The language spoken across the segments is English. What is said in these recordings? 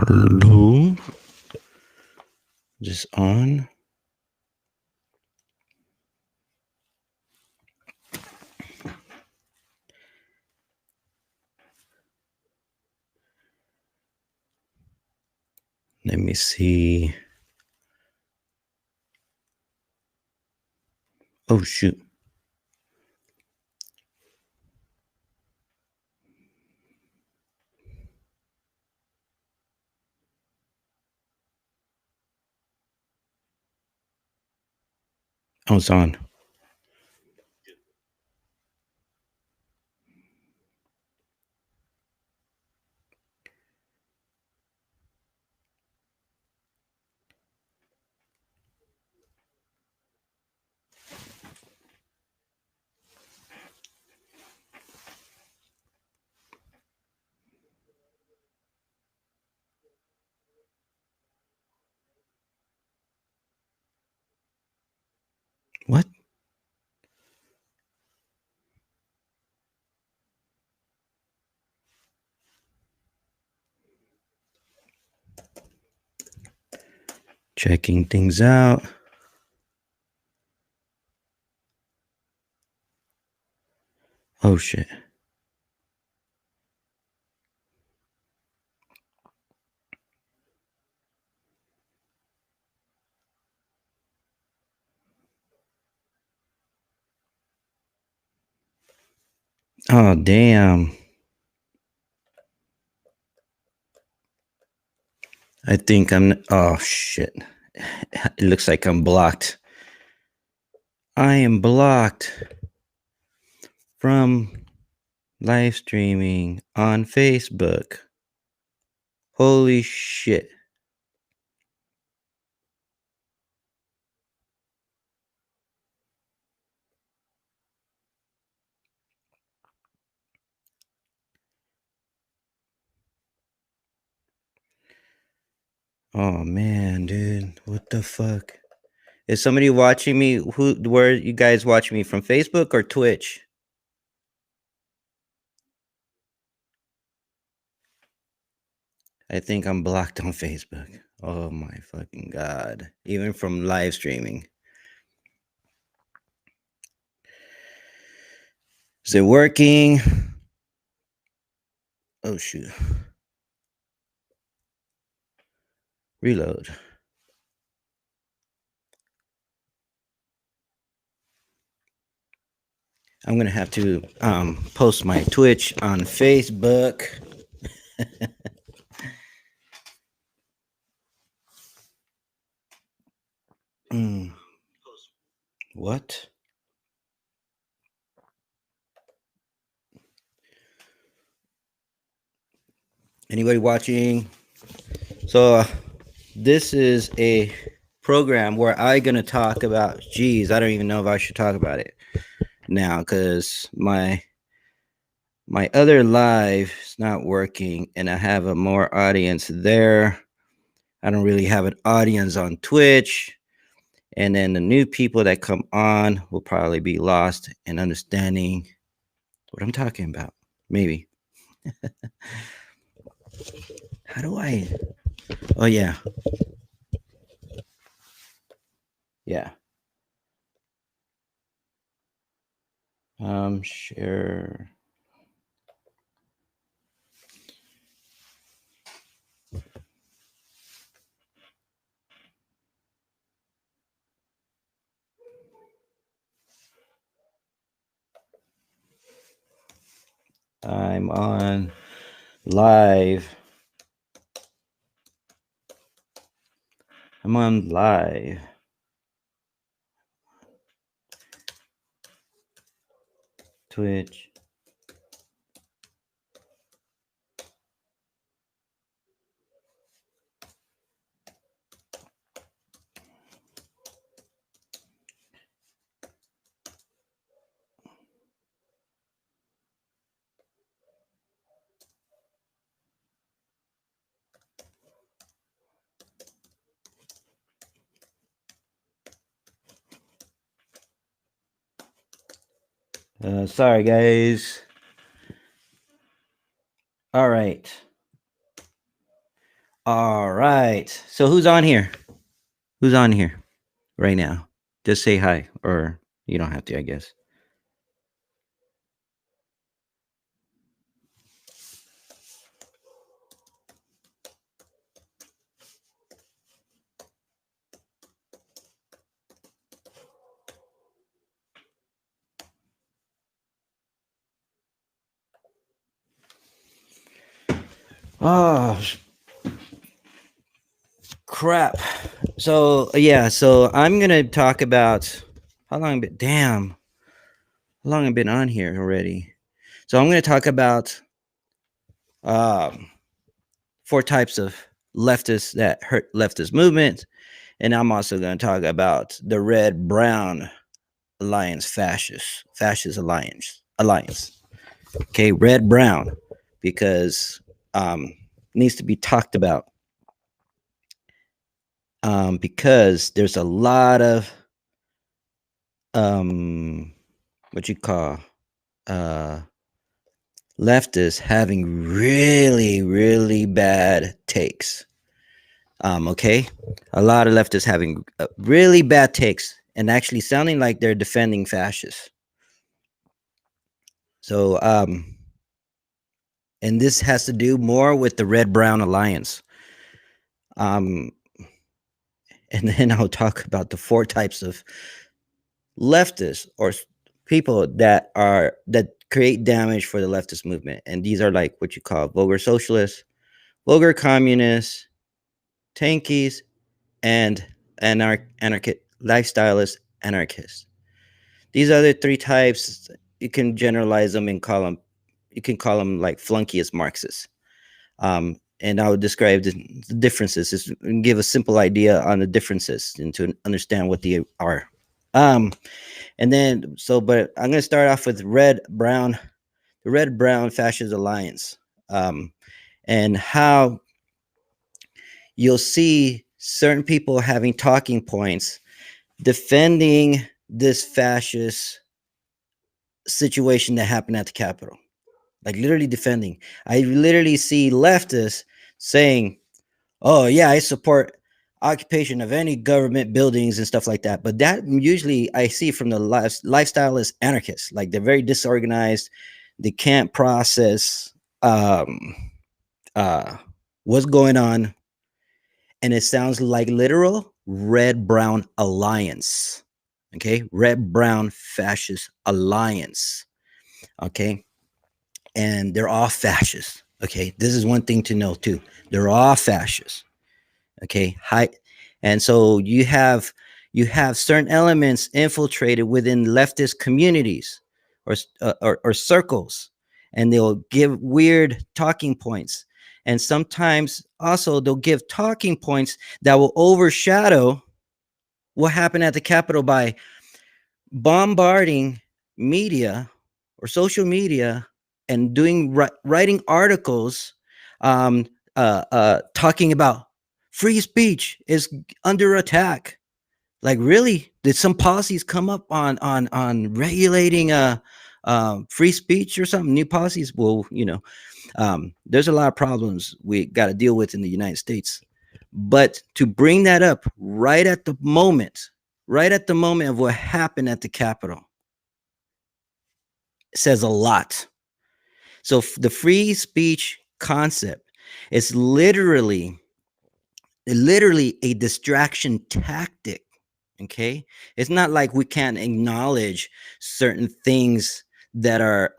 Hello? Just on? Let me see. Oh, shoot. Oh, it's on. What? Checking things out. Oh, shit. Oh, damn. I think oh, shit. It looks like I'm blocked. I am blocked from live streaming on Facebook. Holy shit. Oh, man, dude. What the fuck? Is somebody watching me? Where you guys watching me, from Facebook or Twitch? I think I'm blocked on Facebook. Oh my fucking god. Even from live streaming. Is it working? Oh shoot. Reload. I'm gonna have to post my Twitch on Facebook. What? Anybody watching? So this is a program where I'm gonna talk about, geez, I don't even know if I should talk about it now, because my other live is not working and I have a more audience there. I don't really have an audience on Twitch. And then the new people that come on will probably be lost in understanding what I'm talking about. Maybe. How do I? Oh, yeah. Yeah. Share. I'm on live. I'm on live. Twitch. Sorry, guys. All right. All right. So who's on here? Who's on here right now? Just say hi, or you don't have to, I guess. Oh crap. So yeah, so I'm gonna talk about how long. Damn, how long I've been on here already. So I'm gonna talk about um, four types of leftists that hurt leftist movement, and I'm also gonna talk about the Red Brown Alliance, fascist alliance. Okay, red brown, because needs to be talked about, because there's a lot of what you call uh leftists having really bad takes. Okay, a lot of leftists having really bad takes and actually sounding like they're defending fascists. So and this has to do more with the red brown alliance. um and then I'll talk about the four types of leftists, or people that create damage for the leftist movement. And these are like what you call vulgar socialists, vulgar communists, tankies, and anarchist lifestyleists, anarchists. These other three types, you can generalize them and call them, you can call them like flunkiest Marxists. And I would describe the differences, just give a simple idea on the differences and to understand what they are. Um, and then, but I'm going to start off with the Red Brown Fascist Alliance, and how you'll see certain people having talking points defending this fascist situation that happened at the Capitol, like literally defending. I literally see leftists saying, "Oh yeah, I support occupation of any government buildings and stuff like that." But that usually I see from the lifestylist anarchists. Like they're very disorganized. They can't process um, uh, what's going on, and it sounds like literal red brown alliance. Okay, red brown fascist alliance. Okay, and they're all fascists. Okay, this is one thing to know too. They're all fascists. Okay, high. And so you have certain elements infiltrated within leftist communities, or circles, and they'll give weird talking points, and sometimes also they'll give talking points that will overshadow what happened at the Capitol by bombarding media or social media and writing articles, talking about free speech is under attack. Like, really, did some policies come up on regulating free speech or something? New policies? Well, there's a lot of problems we got to deal with in the United States. But to bring that up right at the moment of what happened at the Capitol, says a lot. So the free speech concept is literally a distraction tactic. Okay, it's not like we can't acknowledge certain things that are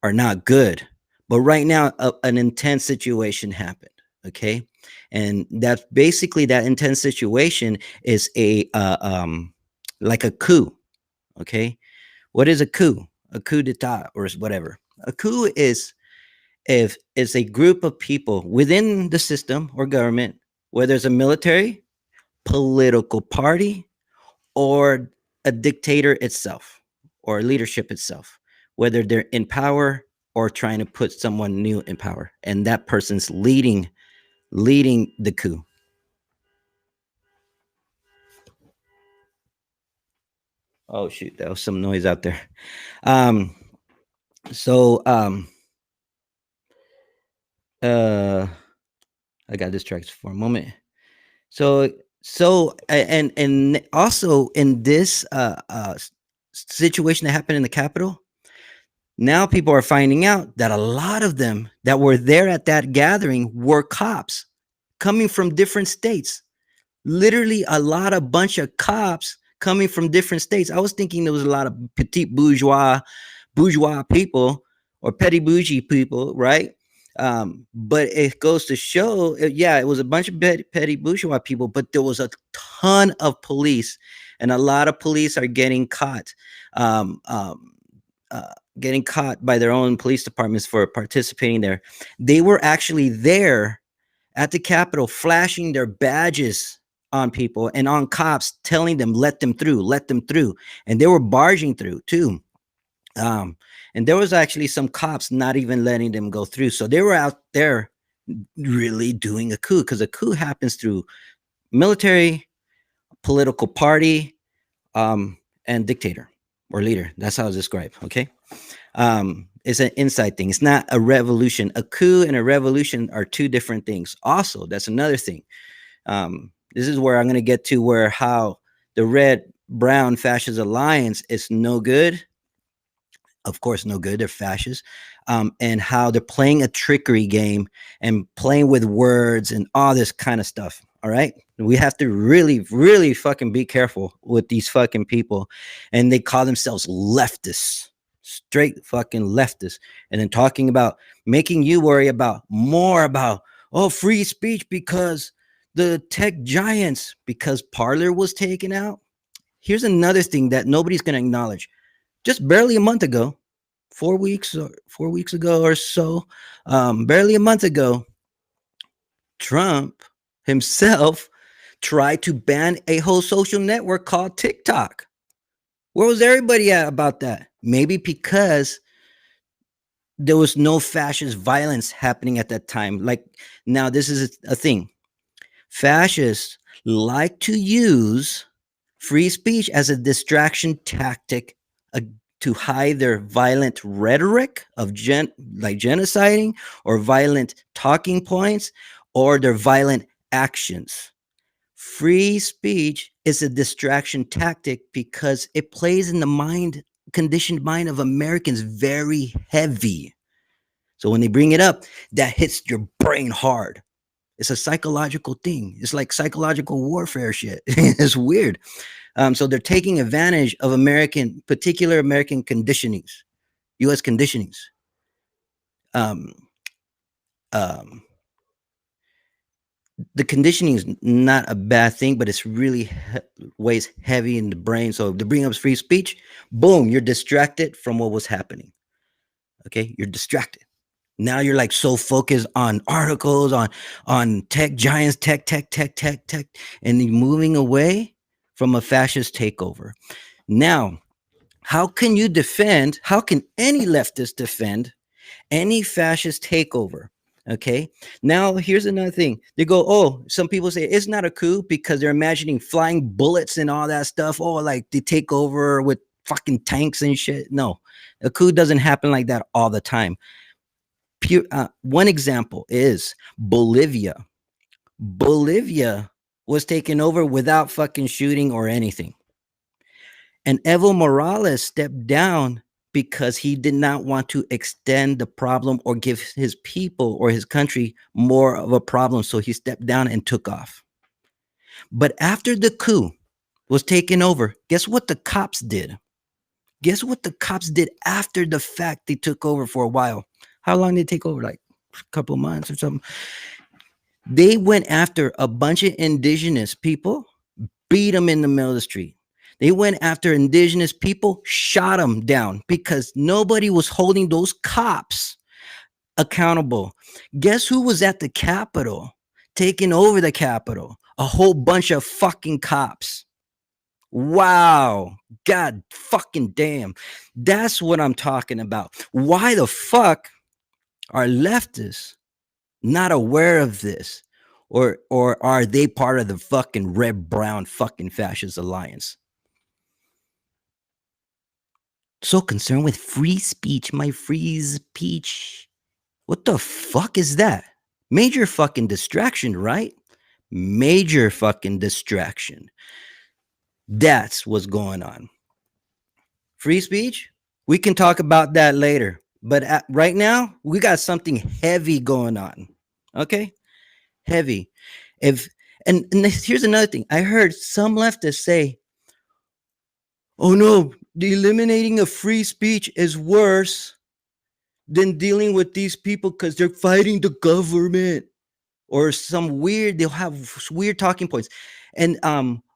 not good, but right now an intense situation happened. Okay, and that's basically, that intense situation is a like a coup. Okay, what is a coup? A coup d'etat, or whatever. A coup is, if it's a group of people within the system or government, whether it's a military, political party, or a dictator itself, or leadership itself, whether they're in power or trying to put someone new in power, and that person's leading the coup. Oh shoot, that was some noise out there. Um, so uh I got distracted for a moment. So and also in this situation that happened in the Capitol, now people are finding out that a lot of them that were there at that gathering were cops coming from different states. Literally a lot of bunch of cops coming from different states. I was thinking there was a lot of petite bourgeois people or petty bougie people, right? But it goes to show, yeah, it was a bunch of petty bourgeois people, but there was a ton of police, and a lot of police are um, um, getting caught by their own police departments for participating there. They were actually there at the Capitol, flashing their badges on people and on cops, telling them, let them through. And they were barging through too. Um, and there was actually some cops not even letting them go through. So they were out there really doing a coup, because a coup happens through military, political party, and dictator or leader. That's how it's described. Okay. It's an inside thing. It's not a revolution. A coup and a revolution are two different things. Also, that's another thing. This is where I'm going to get to where how the red brown fascist alliance is no good, of course, no good. They're fascists, and how they're playing a trickery game and playing with words and all this kind of stuff. All right, we have to really, really fucking be careful with these fucking people, and they call themselves leftists, straight fucking leftists, and then talking about making you worry about more about free speech because the tech giants, because Parler was taken out. Here's another thing that nobody's going to acknowledge. Just barely a month ago, 4 weeks ago or so, barely a month ago, Trump himself tried to ban a whole social network called TikTok. Where was everybody at about that? Maybe because there was no fascist violence happening at that time. Like, now this is a thing. Fascists like to use free speech as a distraction tactic, uh, to hide their violent rhetoric of like genociding, or violent talking points, or their violent actions. Free speech is a distraction tactic because it plays in the conditioned mind of Americans very heavy. So when they bring it up, that hits your brain hard. It's a psychological thing. It's like psychological warfare shit. It's weird. So they're taking advantage of particular American conditionings, U.S. conditionings. Um, um, the conditioning is not a bad thing, but it's really weighs heavy in the brain. So if they bring up free speech, boom, you're distracted from what was happening. Okay, you're distracted. Now you're like so focused on articles, on tech giants, tech, and you're moving away from a fascist takeover. Now, how can you defend? How can any leftist defend any fascist takeover? Okay. Now, here's another thing. They go, oh, some people say it's not a coup because they're imagining flying bullets and all that stuff. Oh, like they take over with fucking tanks and shit. No, a coup doesn't happen like that all the time. One example is Bolivia. Bolivia was taken over without fucking shooting or anything. And Evo Morales stepped down because he did not want to extend the problem or give his people or his country more of a problem. So he stepped down and took off. But after the coup was taken over, guess what the cops did? Guess what the cops did after the fact they took over for a while? How long did they take over? Like a couple of months or something. They went after a bunch of indigenous people, beat them in the middle of the street. They went after indigenous people, shot them down because nobody was holding those cops accountable. Guess who was at the Capitol, taking over the Capitol? A whole bunch of fucking cops. Wow. God fucking damn. That's what I'm talking about. Why the fuck are leftists not aware of this? Or are they part of the fucking red brown fucking fascist alliance? So concerned with free speech, my free speech. What the fuck is that? Major fucking distraction, right? Major fucking distraction. That's what's going on. Free speech, we can talk about that later. But right now, we got something heavy going on. Okay? Heavy. If and here's another thing. I heard some leftists say, "Oh no, the eliminating of free speech is worse than dealing with these people because they're fighting the government." Or some weird, they'll have weird talking points. And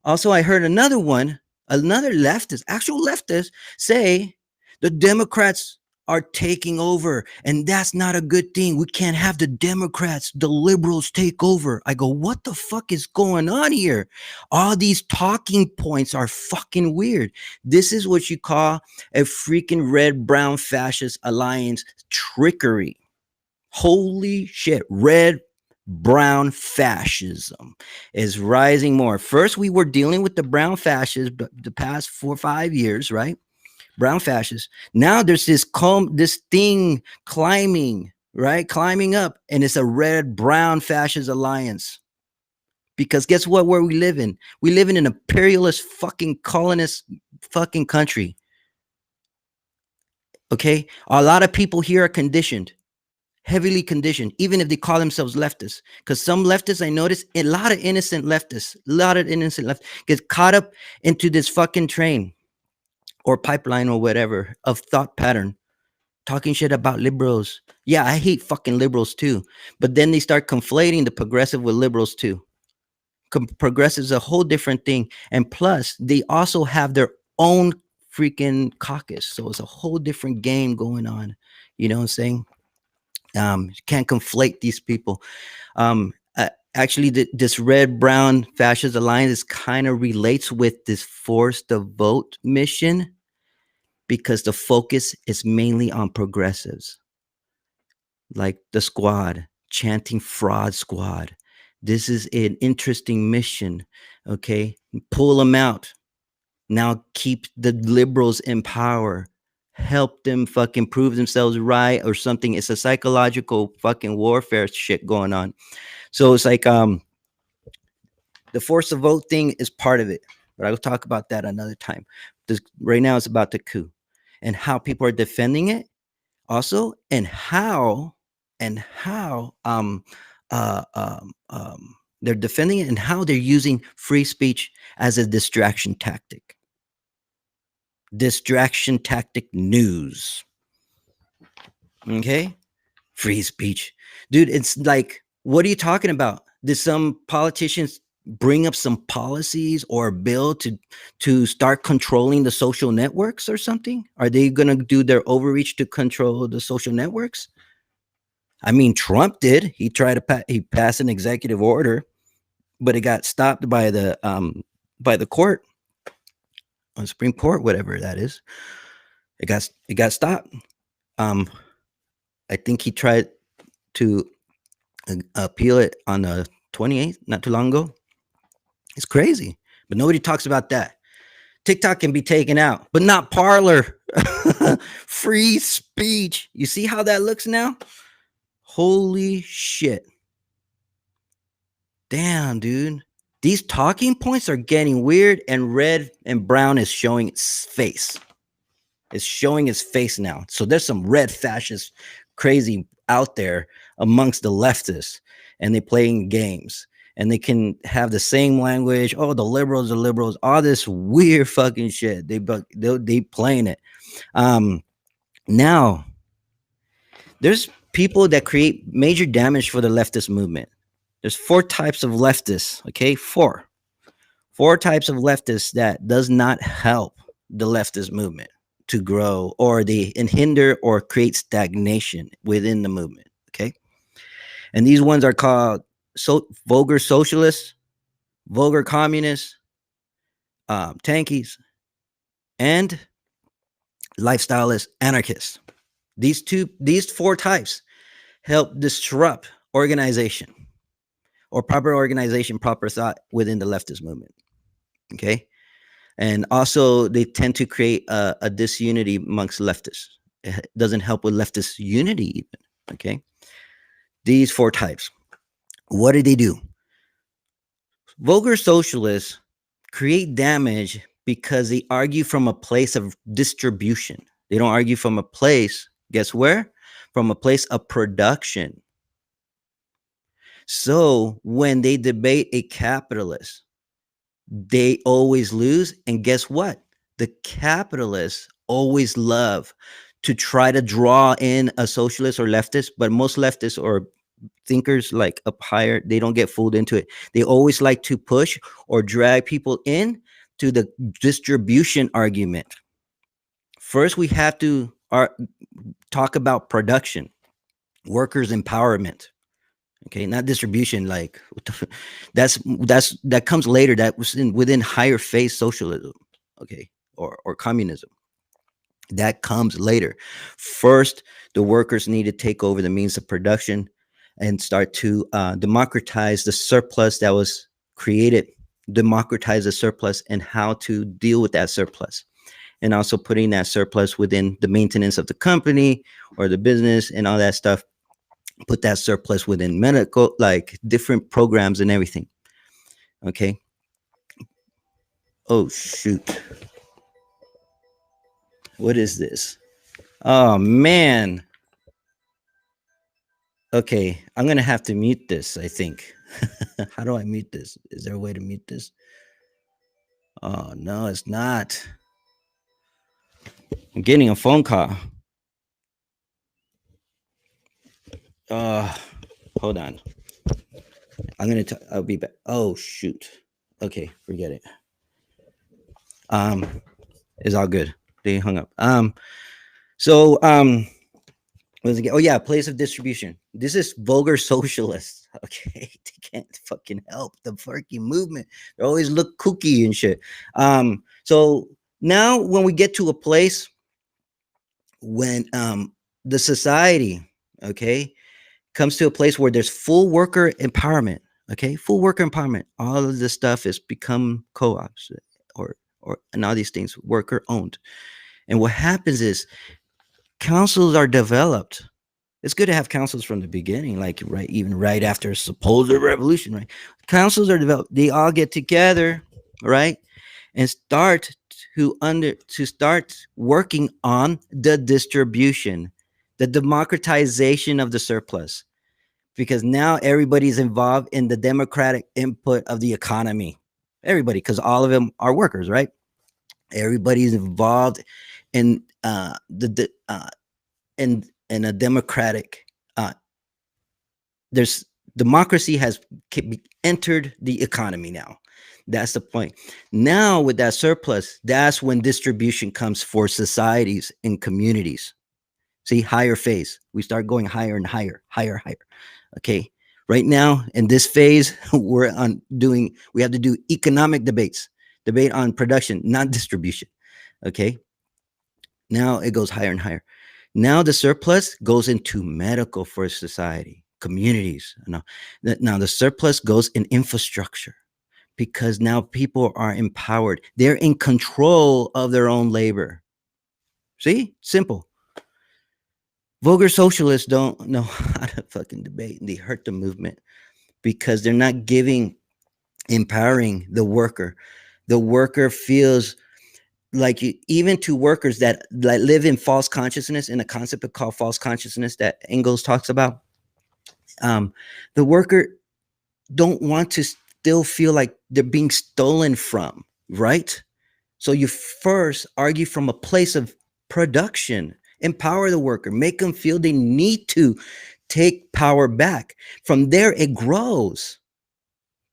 also I heard another leftist, actual leftist, say the Democrats are taking over and that's not a good thing. We can't have the Democrats, the liberals take over. I go, what the fuck is going on here? All these talking points are fucking weird. This is what you call a freaking red brown fascist alliance trickery. Holy shit. Red brown fascism is rising more. First, we were dealing with the brown fascists the past 4 or 5 years, right? Brown fascists. Now there's this thing climbing, right? Climbing up, and it's a red brown fascist alliance. Because guess what? Where we live in? We live in an imperialist fucking colonist fucking country. Okay? A lot of people here are conditioned, heavily conditioned, even if they call themselves leftists. Because some leftists, I notice, a lot of innocent leftists get caught up into this fucking train or pipeline or whatever of thought pattern, talking shit about liberals. Yeah, I hate fucking liberals too. But then they start conflating the progressive with liberals too. Progressive is a whole different thing. And plus, they also have their own freaking caucus. So it's a whole different game going on. You know what I'm saying? Can't conflate these people. Actually, this red brown fascist alliance kind of relates with this force the vote mission, because the focus is mainly on progressives, like the squad, chanting fraud squad. This is an interesting mission. Okay, pull them out. Now keep the liberals in power. Help them fucking prove themselves right or something. It's a psychological fucking warfare shit going on. So it's like the force of vote thing is part of it, but I'll talk about that another time. Right now it's about the coup and how people are defending it also, and how they're defending it and how they're using free speech as a distraction tactic. Distraction tactic news. Okay? Free speech. Dude, it's like, what are you talking about? Did some politicians bring up some policies or a bill to start controlling the social networks or something? Are they going to do their overreach to control the social networks? I mean, Trump did. He tried to he passed an executive order, but it got stopped by the court, on Supreme Court, whatever that is. It got stopped. I think he tried to appeal it on the 28th, not too long ago. It's crazy, but nobody talks about that. TikTok can be taken out, but not Parler. Free speech. You see how that looks now? Holy shit. Damn, dude. These talking points are getting weird, and red and brown is showing its face. It's showing its face now. So there's some red fascist crazy out there amongst the leftists, and they're playing games. And they can have the same language. Oh, the liberals are liberals. All this weird fucking shit. They playing it. Now, there's people that create major damage for the leftist movement. There's 4 types of leftists. Okay, 4 types of leftists that does not help the leftist movement to grow, or they hinder or create stagnation within the movement. Okay, and these ones are called vulgar socialists, vulgar communists, tankies, and lifestylist anarchists. These 4 types help disrupt organization, or proper organization, proper thought within the leftist movement. Okay, and also they tend to create a disunity amongst leftists. It doesn't help with leftist unity even. Okay, these 4 types. What do they do? Vulgar socialists create damage because they argue from a place of distribution. They don't argue from a place, guess where? From a place of production. So when they debate a capitalist, they always lose. And guess what? The capitalists always love to try to draw in a socialist or leftist, but most leftists or thinkers like up higher, they don't get fooled into it. They always like to push or drag people in to the distribution argument. First, we have to talk about production, workers' empowerment. Okay, not distribution. Like that comes later. That was within higher phase socialism. Okay, or communism. That comes later. First, the workers need to take over the means of production and start to democratize the surplus that was created, democratize the surplus and how to deal with that surplus. And also putting that surplus within the maintenance of the company or the business and all that stuff. Put that surplus within medical, like different programs and everything. Okay. Oh, shoot. What is this? Oh, man. Okay, I'm gonna have to mute this, I think. How do I mute this? Is there a way to mute this? Oh no, it's not. I'm getting a phone call. Uh Hold on. I'll be back. Oh shoot. Okay, forget it. Um, it's all good. They hung up. So what was it again? Oh yeah, place of distribution. This is vulgar socialists. Okay, they can't fucking help the fucking movement. They always look kooky and shit. So now when we get to a place when the society, okay, comes to a place where there's full worker empowerment, okay, full worker empowerment, all of this stuff has become co-ops or and all these things worker owned. And what happens is councils are developed. It's good to have councils from the beginning, like right, even right after a supposed revolution, right? Councils are developed. They all get together, right, and start working on the distribution, the democratization of the surplus, because now everybody's involved in the democratic input of the economy. Everybody, because all of them are workers, right? Everybody's involved in in a democratic there's democracy has entered the economy now. That's the point. Now with that surplus, that's when distribution comes for societies and communities. See, higher phase. We start going higher and higher, higher, higher. Okay. Right now in this phase, we have to do economic debates, debate on production, not distribution. Okay. Now it goes higher and higher. Now the surplus goes into medical for society, communities. Now the surplus goes in infrastructure because now people are empowered. They're in control of their own labor. See, simple. Vulgar socialists don't know how to fucking debate, and they hurt the movement because they're not empowering the worker. The worker feels like even to workers that live in false consciousness, in a concept called false consciousness that Engels talks about. The worker don't want to still feel like they're being stolen from, right? So you first argue from a place of production, empower the worker, make them feel they need to take power back. From there, it grows.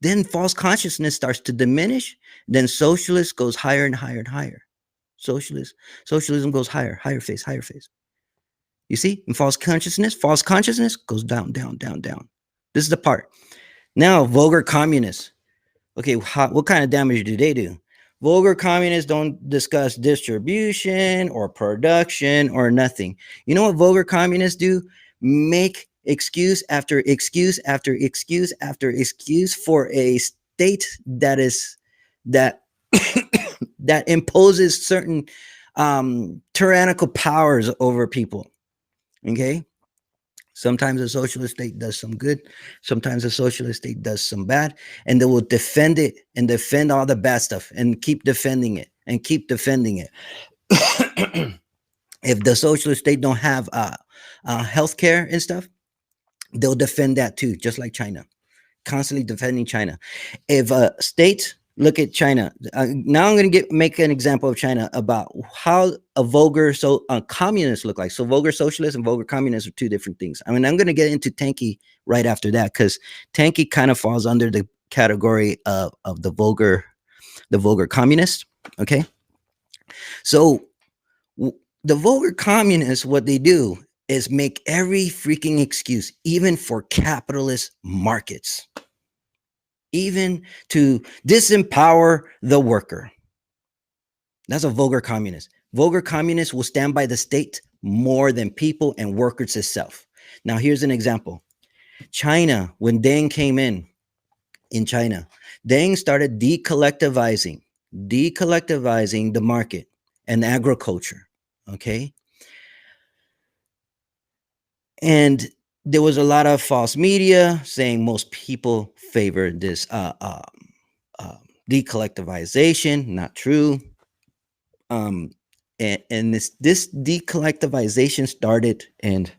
Then false consciousness starts to diminish. Then socialist goes higher and higher and higher. Socialism goes higher, higher phase, higher phase. You see, in false consciousness goes down, down, down, down. This is the part. Now, vulgar communists. Okay, what kind of damage do they do? Vulgar communists don't discuss distribution or production or nothing. You know what vulgar communists do? Make excuse after excuse after excuse after excuse for a state that that imposes certain tyrannical powers over people. Okay, Sometimes a socialist state does some good. Sometimes a socialist state does some bad, and they will defend it and defend all the bad stuff and keep defending it and keep defending it. If the socialist state don't have healthcare and stuff, they'll defend that too, just like China, constantly defending China. If states look at China, now I'm going to make an example of China about how a vulgar communist look like. So vulgar socialist and vulgar communist are two different things. I mean, I'm going to get into Tanky right after that because Tanky kind of falls under the category of the vulgar communist. Okay, so the vulgar communists, what they do is make every freaking excuse, even for capitalist markets, even to disempower the worker. That's a vulgar communist. Vulgar communists will stand by the state more than people and workers itself. Now, here's an example. China, when Deng came in China, Deng started decollectivizing the market and agriculture. Okay. And there was a lot of false media saying most people favor this decollectivization. Not true. And this decollectivization started, and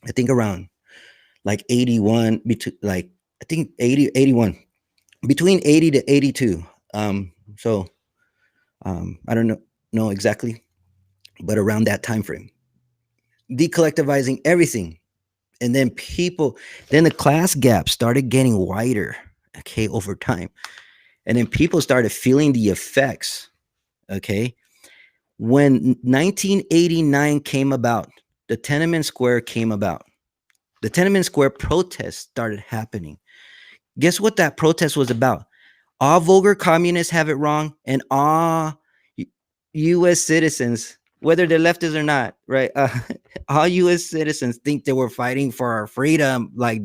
I think around like 81, like I think 80, 81, between 80 to 82. So I don't know exactly, but around that time frame, decollectivizing everything. And then then the class gap started getting wider, okay, over time. And then people started feeling the effects, okay. When 1989 came about, the Tiananmen Square came about. The Tiananmen Square protests started happening. Guess what that protest was about? All vulgar communists have it wrong, and all U.S. citizens, whether they're leftists or not, right? All U.S. citizens think they were fighting for our freedom, like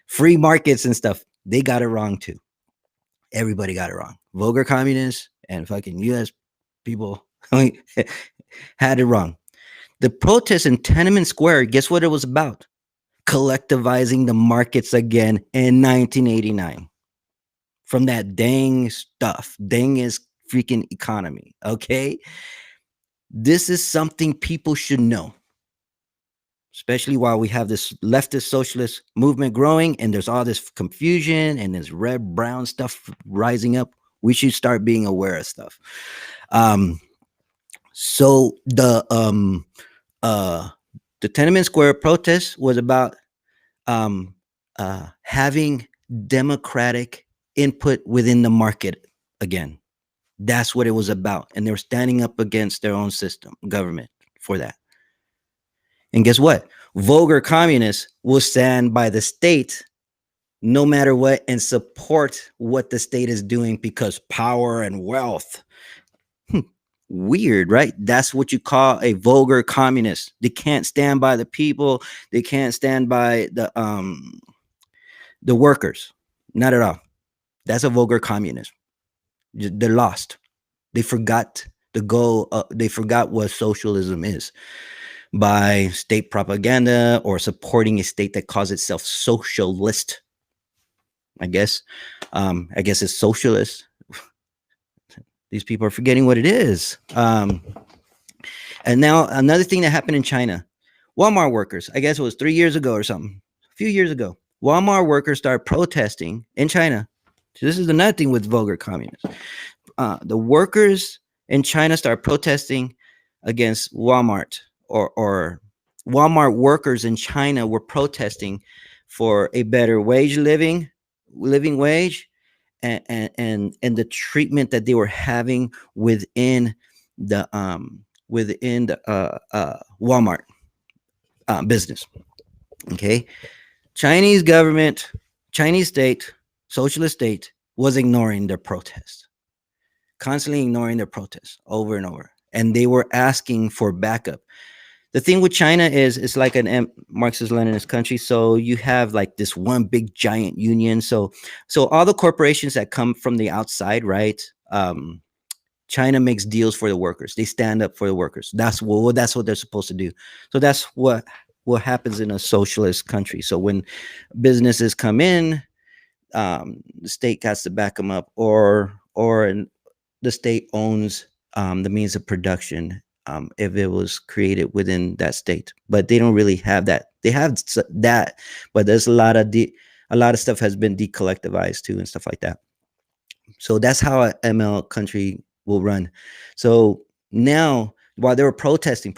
free markets and stuff. They got it wrong too. Everybody got it wrong. Vulgar communists and fucking U.S. people had it wrong. The protest in Tiananmen Square, guess what it was about? Collectivizing the markets again in 1989. From that dang stuff. Dang is freaking economy. Okay. This is something people should know, especially while we have this leftist socialist movement growing and there's all this confusion and this red brown stuff rising up. We should start being aware of stuff. So the Tiananmen Square protest was about having democratic input within the market again. That's what it was about. And they were standing up against their own system, government, for that. And guess what? Vulgar communists will stand by the state no matter what and support what the state is doing because power and wealth. Weird, right? That's what you call a vulgar communist. They can't stand by the people. They can't stand by the workers. Not at all. That's a vulgar communist. They're lost. They forgot the goal. They forgot what socialism is by state propaganda or supporting a state that calls itself socialist. I guess it's socialist. These people are forgetting what it is. And now another thing that happened in China, Walmart workers, I guess it was 3 years ago or something, a few years ago, Walmart workers started protesting in China. So this is another thing with vulgar communists. The workers in China started protesting against Walmart, or Walmart workers in China were protesting for a better living wage, and the treatment that they were having within the Walmart business. Okay, Chinese government, Chinese state, socialist state was ignoring their protests, constantly ignoring their protests over and over, and they were asking for backup. The thing with China is it's like an Marxist-Leninist country, so you have like this one big giant union. So all the corporations that come from the outside, right? China makes deals for the workers. They stand up for the workers. That's what they're supposed to do. So that's what what happens in a socialist country. So when businesses come in, the state has to back them up, or the state owns the means of production, if it was created within that state. But they don't really have that. They have that, but there's a lot of stuff has been decollectivized too and stuff like that. So that's how a ML country will run. So now, while they were protesting,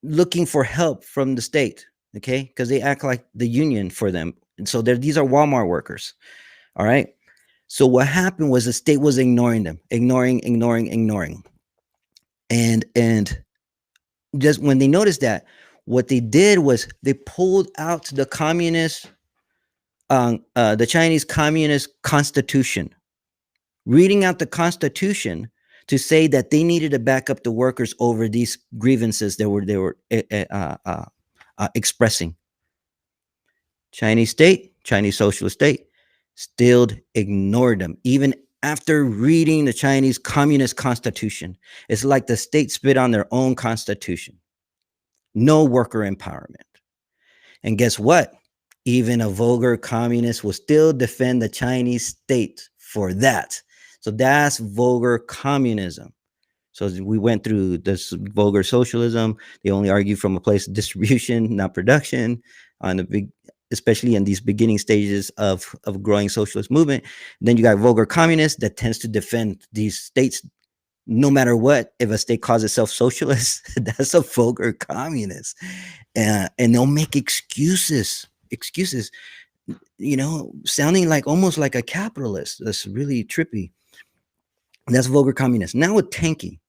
looking for help from the state, okay, because they act like the union for them. And so these are Walmart workers. All right. So what happened was the state was ignoring them, ignoring. And just when they noticed that, what they did was they pulled out the Chinese Communist Constitution, reading out the Constitution to say that they needed to back up the workers over these grievances they were expressing. Chinese state, Chinese socialist state, still ignored them, even after reading the Chinese Communist Constitution. It's like the state spit on their own constitution. No worker empowerment. And guess what? Even a vulgar communist will still defend the Chinese state for that. So that's vulgar communism. So we went through this vulgar socialism. They only argue from a place of distribution, not production, on the big, especially in these beginning stages of growing socialist movement. Then you got vulgar communists that tends to defend these states no matter what. If a state calls itself socialist, that's a vulgar communist. And they'll make excuses, sounding like almost like a capitalist. That's really trippy. That's vulgar communist. Now with Tanky.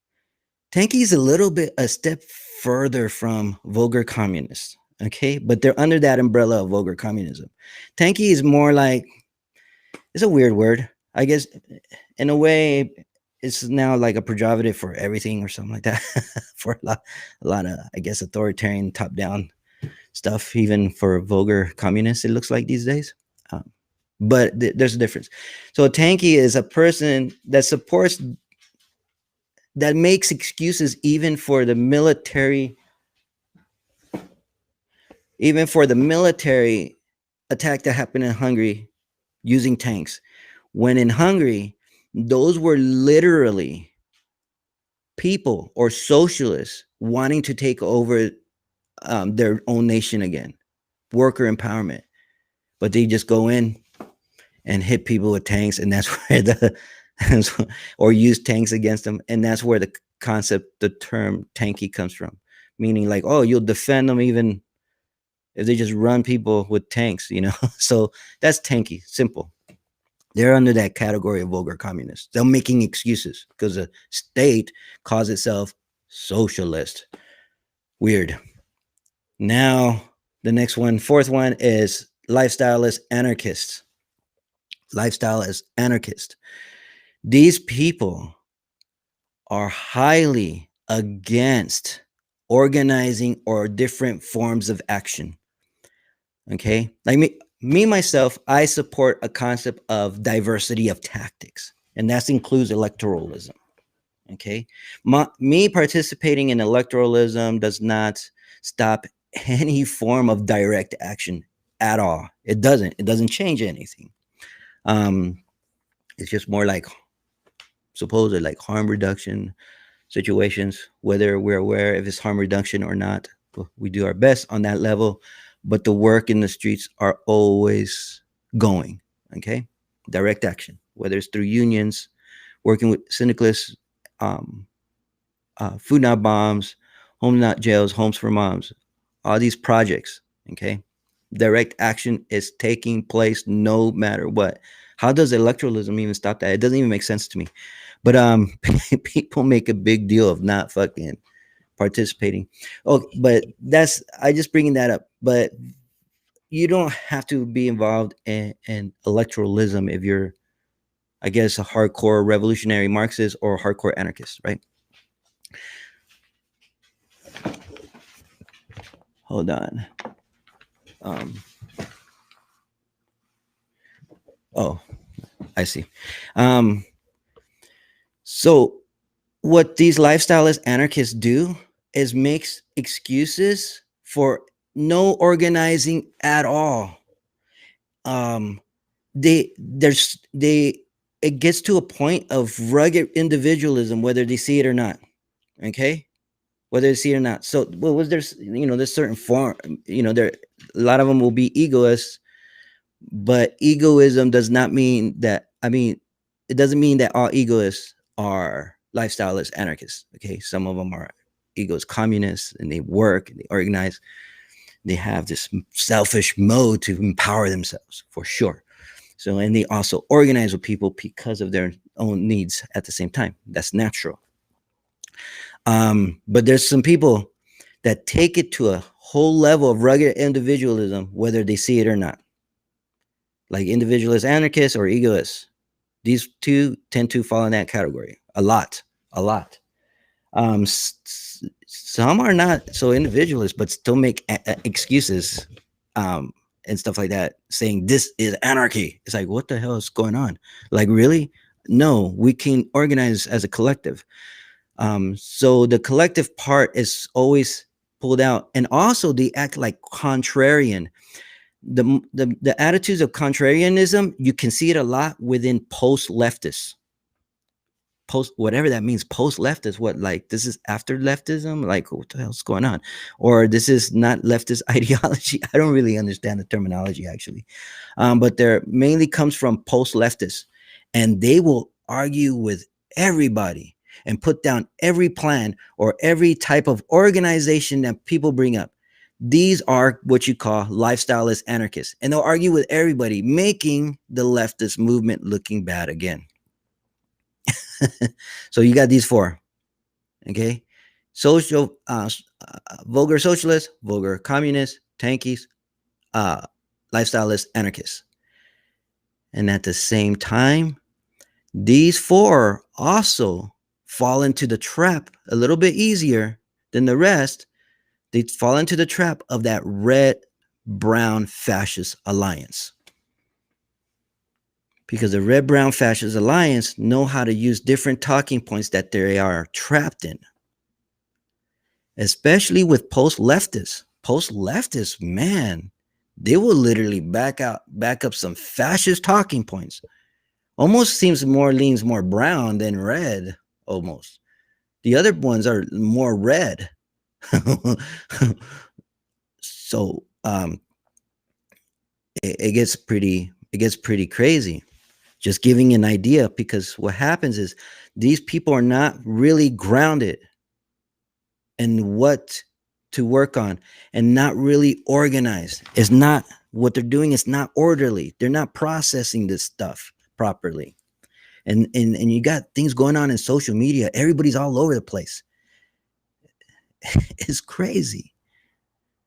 Tanky is a step further from vulgar communists, okay? But they're under that umbrella of vulgar communism. Tanky is more like, it's a weird word. I guess in a way, it's now like a pejorative for everything or something like that. For a lot of, I guess, authoritarian top-down stuff, even for vulgar communists, it looks like these days. But there's a difference. So a Tanky is a person that supports, that makes excuses even for the military attack that happened in Hungary using tanks. When in Hungary, those were literally people or socialists wanting to take over their own nation again, worker empowerment. But they just go in and hit people with tanks, and that's where or use tanks against them, and that's where the term Tanky comes from, meaning like, oh, you'll defend them even if they just run people with tanks, So that's Tanky, simple. They're under that category of vulgar communists. They're making excuses because the state calls itself socialist. Weird. Now, the next one, fourth one, is lifestyle as anarchists. Lifestyle as anarchist. These people are highly against organizing or different forms of action. Okay, like me myself, I support a concept of diversity of tactics, and that includes electoralism. Okay, me participating in electoralism does not stop any form of direct action at all. It doesn't change anything. It's just more like supposedly like harm reduction situations, whether we're aware if it's harm reduction or not. We do our best on that level, but the work in the streets are always going. Okay, direct action, whether it's through unions, working with syndicalists, food not bombs, home not jails, homes for moms, all these projects. Okay, direct action is taking place no matter what. How does electoralism even stop that? It doesn't even make sense to me. But people make a big deal of not fucking participating. Oh, but I just bringing that up. But you don't have to be involved in electoralism if you're, I guess, a hardcore revolutionary Marxist or a hardcore anarchist, right? Hold on. Oh, I see. So what these lifestylist anarchists do is makes excuses for no organizing at all. Um, they it gets to a point of rugged individualism, whether they see it or not. Okay, whether they see it or not. So, well, was there's there's certain form, there a lot of them will be egoists, but egoism does not mean that. I mean, it doesn't mean that all egoists are lifestylist anarchists. Okay, some of them are egoist communists, and they work and they organize. They have this selfish mode to empower themselves for sure. So, and they also organize with people because of their own needs at the same time. That's natural. But there's some people that take it to a whole level of rugged individualism, whether they see it or not, like individualist anarchists or egoists. These two tend to fall in that category a lot, a lot. Some are not so individualist, but still make excuses and stuff like that, saying this is anarchy. It's like, what the hell is going on? Like, really? No, we can organize as a collective. So the collective part is always pulled out, and also they act like contrarian. The attitudes of contrarianism, you can see it a lot within post leftists. Post, whatever that means, post leftist, what, like this is after leftism, like what the hell's going on, or this is not leftist ideology. I don't really understand the terminology actually, but there mainly comes from post leftists, and they will argue with everybody and put down every plan or every type of organization that people bring up. These are what you call lifestylist anarchists, and they'll argue with everybody, making the leftist movement looking bad again. So you got these four, okay? Social, vulgar socialists, vulgar communists, tankies, lifestylist anarchists. And at the same time, these four also fall into the trap a little bit easier than the rest. They fall into the trap of that red-brown fascist alliance. Because the red-brown fascist alliance know how to use different talking points that they are trapped in. Especially with post-leftists. Post-leftists, man, they will literally back up some fascist talking points. Almost seems leans more brown than red, almost. The other ones are more red. So it gets pretty crazy. Just giving an idea, because what happens is these people are not really grounded in what to work on, and not really organized. It's not, what they're doing is not orderly. They're not processing this stuff properly. And you got things going on in social media. Everybody's all over the place. It's crazy.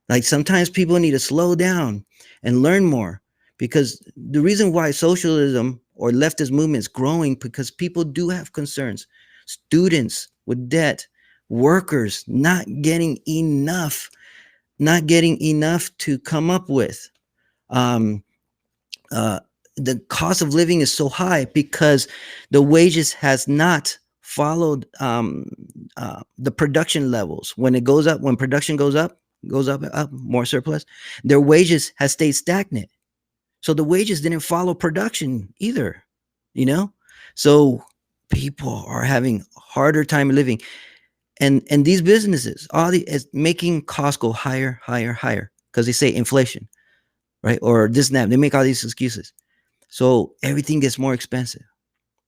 Like, sometimes people need to slow down and learn more, because the reason why socialism or leftist movement is growing, because people do have concerns. Students with debt, workers not getting enough to come up with. The cost of living is so high because the wages has not followed the production levels. When it goes up, when production goes up, more surplus, their wages has stayed stagnant. So the wages didn't follow production either, So people are having harder time living. And these businesses, is making costs go higher, because they say inflation, right? Or this and that. They make all these excuses. So everything gets more expensive.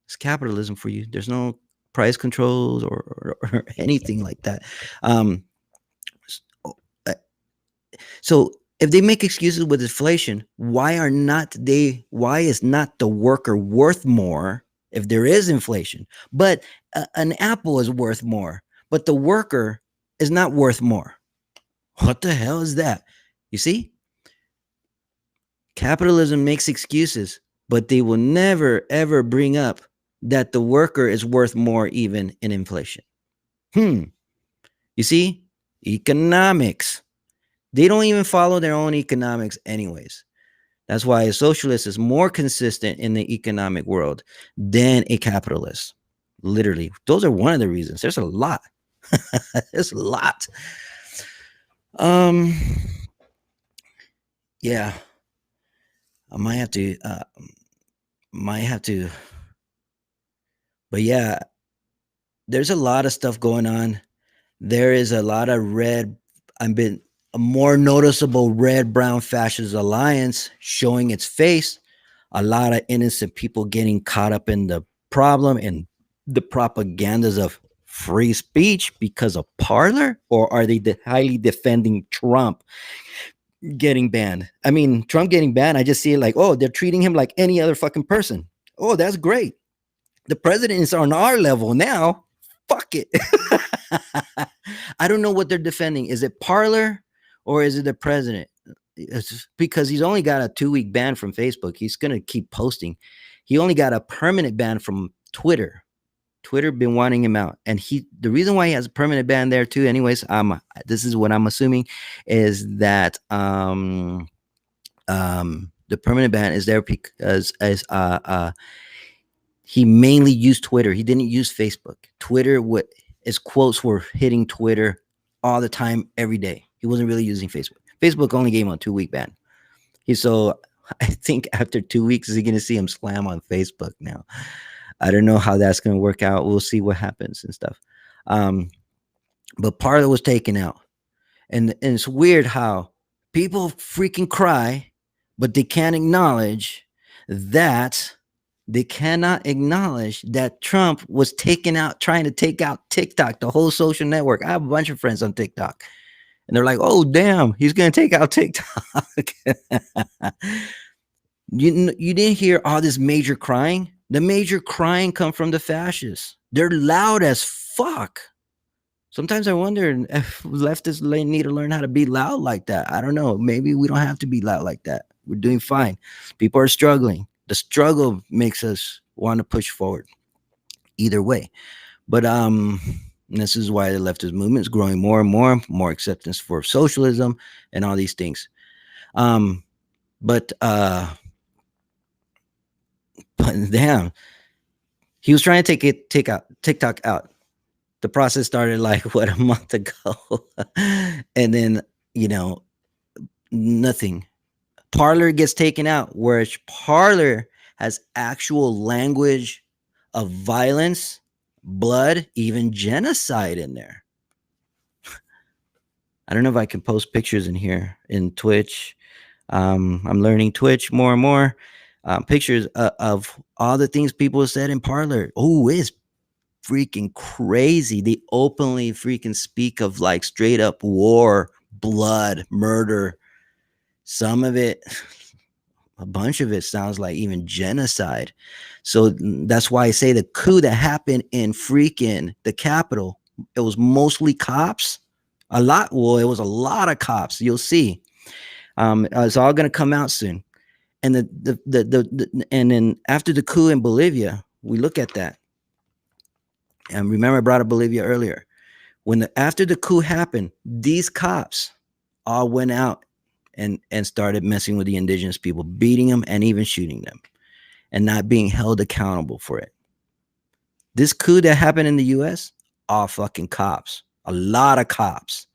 It's capitalism for you. There's no price controls or anything like that. So if they make excuses with inflation, why is not the worker worth more if there is inflation? But an apple is worth more, but the worker is not worth more. What the hell is that? You see? Capitalism makes excuses, but they will never, ever bring up that the worker is worth more even in inflation. You see? Economics. They don't even follow their own economics anyways. That's why a socialist is more consistent in the economic world than a capitalist. Literally. Those are one of the reasons. There's a lot. There's a lot. Um, yeah, I might have to, but yeah, there's a lot of stuff going on. There is a lot of red. I've been a more noticeable red brown fascist alliance showing its face. A lot of innocent people getting caught up in the problem and the propagandas of free speech because of Parler, or are they highly defending Trump getting banned? I mean, Trump getting banned, I just see it like, oh, they're treating him like any other fucking person. Oh, that's great. The president is on our level now. Fuck it. I don't know what they're defending. Is it Parler or is it the president? It's because he's only got a 2 week ban from Facebook. He's gonna keep posting. He only got a permanent ban from Twitter. Twitter been wanting him out, and the reason why he has a permanent ban there too. Anyways, this is what I'm assuming is that the permanent ban is there because as he mainly used Twitter. He didn't use Facebook. Twitter, what his quotes were hitting Twitter all the time, every day. He wasn't really using Facebook. Facebook only gave him a 2 week ban. So I think after 2 weeks, is he going to see him slam on Facebook now? I don't know how that's going to work out. We'll see what happens and stuff. But Parler was taken out. And it's weird how people freaking cry, but they can't acknowledge that they cannot acknowledge that Trump was trying to take out TikTok, the whole social network. I have a bunch of friends on TikTok, and they're like, "Oh, damn, he's gonna take out TikTok." You didn't hear all this major crying. The major crying come from the fascists. They're loud as fuck. Sometimes I wonder if leftists need to learn how to be loud like that. I don't know. Maybe we don't have to be loud like that. We're doing fine. People are struggling. The struggle makes us want to push forward. Either way, but this is why the leftist movement is growing more and more acceptance for socialism and all these things. But damn, he was trying to take out TikTok out. The process started like what, a month ago, and then nothing. Parler gets taken out, whereas Parler has actual language of violence, blood, even genocide in there. I don't know if I can post pictures in here in Twitch. I'm learning Twitch more and more. Pictures of all the things people said in Parler. Oh, it's freaking crazy. They openly freaking speak of like straight up war, blood, murder. Some of it, a bunch of it sounds like even genocide. So that's why I say the coup that happened in freaking the Capitol, it was mostly cops. It was a lot of cops. You'll see. It's all going to come out soon. And and then after the coup in Bolivia, we look at that. And remember, I brought up Bolivia earlier. After the coup happened, these cops all went out and started messing with the indigenous people, beating them and even shooting them, and not being held accountable for it. This coup that happened in the U.S., all fucking cops, a lot of cops,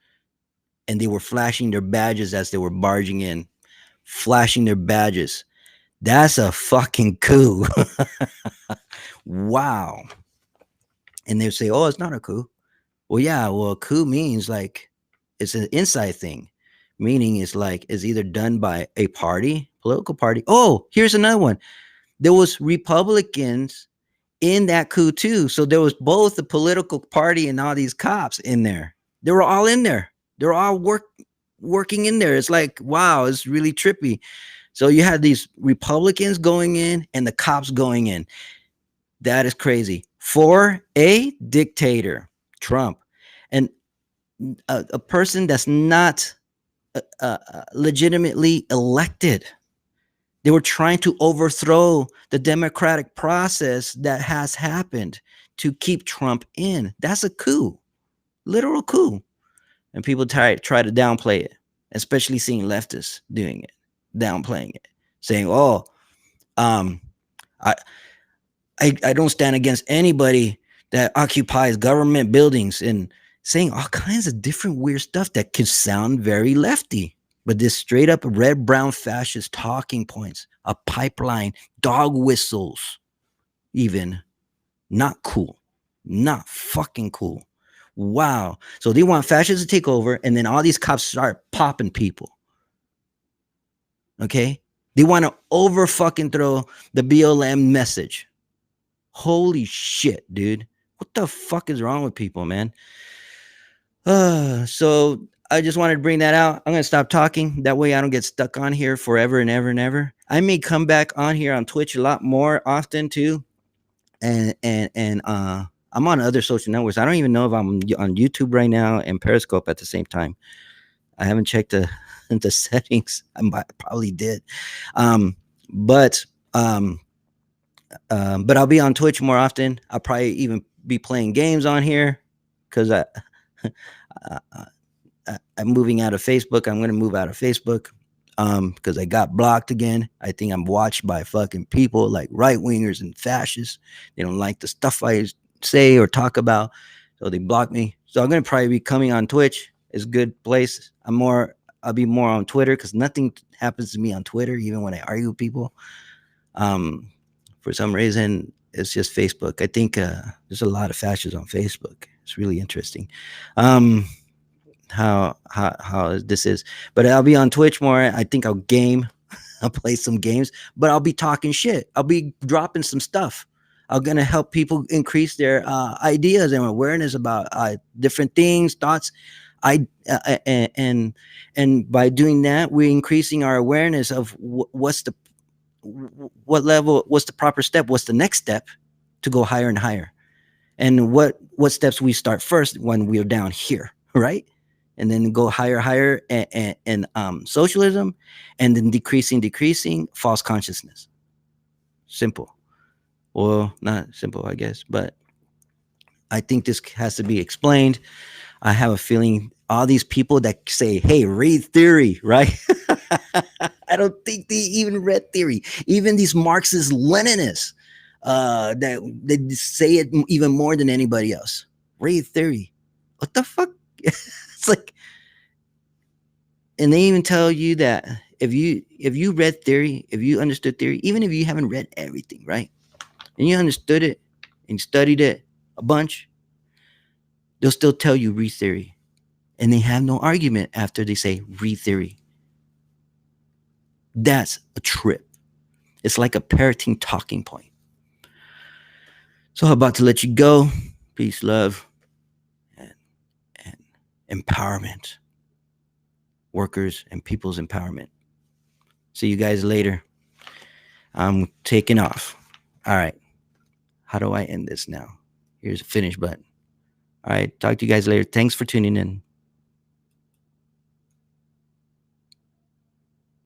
and they were flashing their badges as they were barging in, flashing their badges. That's a fucking coup. Wow. And they say, oh, it's not a coup. Well, yeah, well, a coup means like it's an inside thing, meaning it's either done by a party, political party. Oh, here's another one. There was Republicans in that coup too. So there was both the political party and all these cops in there. They were all in there. They're all working in there. It's like, wow, it's really trippy. So you had these Republicans going in and the cops going in. That is crazy. For a dictator, Trump, and a person that's not legitimately elected. They were trying to overthrow the democratic process that has happened to keep Trump in. That's a coup, literal coup. And people try to downplay it, especially seeing leftists doing it, downplaying it, saying, "Oh, um, I I don't stand against anybody that occupies government buildings and saying all kinds of different weird stuff that could sound very lefty. But this straight up red brown fascist talking points, a pipeline, dog whistles, even not cool, not fucking cool. Wow. So they want fascists to take over, and then all these cops start popping people. Okay. They want to over fucking throw the BLM message. Holy shit, dude. What the fuck is wrong with people, man? So I just wanted to bring that out. I'm going to stop talking. That way I don't get stuck on here forever and ever and ever. I may come back on here on Twitch a lot more often too. And I'm on other social networks. I don't even know if I'm on YouTube right now and Periscope at the same time. I haven't checked the settings. I probably did. But I'll be on Twitch more often. I'll probably even be playing games on here because I'm moving out of Facebook. I'm going to move out of Facebook because I got blocked again. I think I'm watched by fucking people like right wingers and fascists. They don't like the stuff I say or talk about, so they block me. So I'm going to probably be coming on Twitch. It's a good place. I'll be more on Twitter because nothing happens to me on Twitter, even when I argue with people. For some reason, it's just Facebook. I think there's a lot of fascists on Facebook. It's really interesting. How this is, but I'll be on Twitch more. I think I'll game. I'll play some games, but I'll be talking shit. I'll be dropping some stuff. I'm gonna help people increase their ideas and awareness about different things, thoughts. And by doing that, we're increasing our awareness of what level, what's the proper step, what's the next step to go higher and higher, and what steps we start first when we're down here, right? And then go higher and socialism, and then decreasing false consciousness. Simple. Well, not simple, I guess, but I think this has to be explained. I have a feeling all these people that say, hey, read theory, right? I don't think they even read theory. Even these Marxist Leninists that they say it even more than anybody else. Read theory. What the fuck? It's like, and they even tell you that if you read theory, if you understood theory, even if you haven't read everything, right, and you understood it and studied it a bunch, they'll still tell you read theory, and they have no argument after they say read theory. That's a trip. It's like a parroting talking point. So I'm about to let you go. Peace, love, and empowerment. Workers and people's empowerment. See you guys later. I'm taking off. All right. How do I end this now? Here's a finish button. All right. Talk to you guys later. Thanks for tuning in.